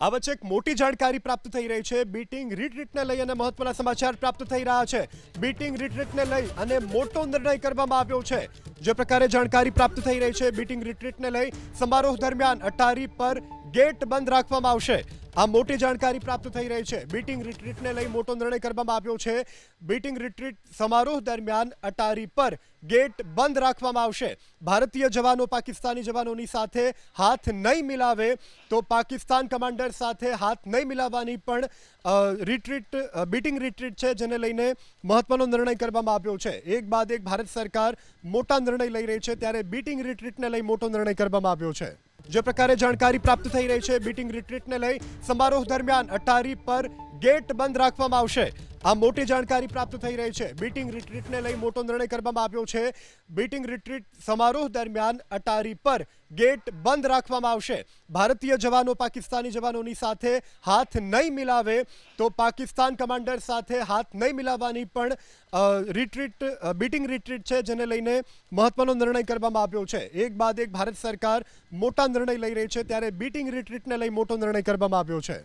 આ વચ્ચે એક મોટી જાણકારી પ્રાપ્ત થઈ રહી છે। બીટિંગ રિટ્રીટને લઈ અને મહત્વના સમાચાર પ્રાપ્ત થઈ રહ્યા છે। બીટિંગ રિટ્રીટને લઈ અને મોટો નિર્ણય કરવામાં આવ્યો છે। જે પ્રકારે જાણકારી પ્રાપ્ત થઈ રહી છે, બીટિંગ રિટ્રીટને લઈ સમારોહ દરમિયાન અટારી પર ગેટ બંધ રાખવામાં આવશે। આ મોટી જાણકારી પ્રાપ્ત થઈ રહી છે। બીટિંગ રિટ્રીટને લઈ મોટો નિર્ણય કરવામાં આવ્યો છે। બીટિંગ રિટ્રીટ સમારોહ દરમિયાન અટારી પર ગેટ બંધ રાખવામાં આવશે। ભારતીય જવાનો પાકિસ્તાની જવાનોની સાથે હાથ નહીં મિલાવે તો પાકિસ્તાન કમાન્ડર સાથે હાથ નહીં મિલાવવાની પણ બીટિંગ રિટ્રીટ છે, જેને લઈને મહત્વનો નિર્ણય કરવામાં આવ્યો છે। એક બાદ એક ભારત સરકાર મોટા નિર્ણય લઈ રહી છે, ત્યારે બીટિંગ રિટ્રીટને લઈ મોટો નિર્ણય કરવામાં આવ્યો છે। જે પ્રકારે જાણકારી પ્રાપ્ત થઈ રહી છે, બીટિંગ રિટ્રીટને લઈ સમારોહ દરમિયાન અટારી પર ગેટ બંધ રાખવામાં આવશે। આ મોટી જાણકારી પ્રાપ્ત થઈ રહી છે। બીટિંગ રિટ્રીટને લઈ મોટો નિર્ણય કરવામાં આવ્યો છે। બીટિંગ રિટ્રીટ સમારોહ દરમિયાન અટારી પર ગેટ બંધ રાખવામાં આવશે। ભારતીય જવાનો પાકિસ્તાની જવાનોની સાથે હાથ નહીં મિલાવે તો પાકિસ્તાન કમાન્ડર સાથે હાથ નહીં મિલાવવાની પણ બીટિંગ રિટ્રીટ છે, જેને લઈને મહત્વનો નિર્ણય કરવામાં આવ્યો છે। એક બાદ એક ભારત સરકાર મોટા નિર્ણય લઈ રહી છે, ત્યારે બીટિંગ રિટ્રીટને લઈ મોટો નિર્ણય કરવામાં આવ્યો છે।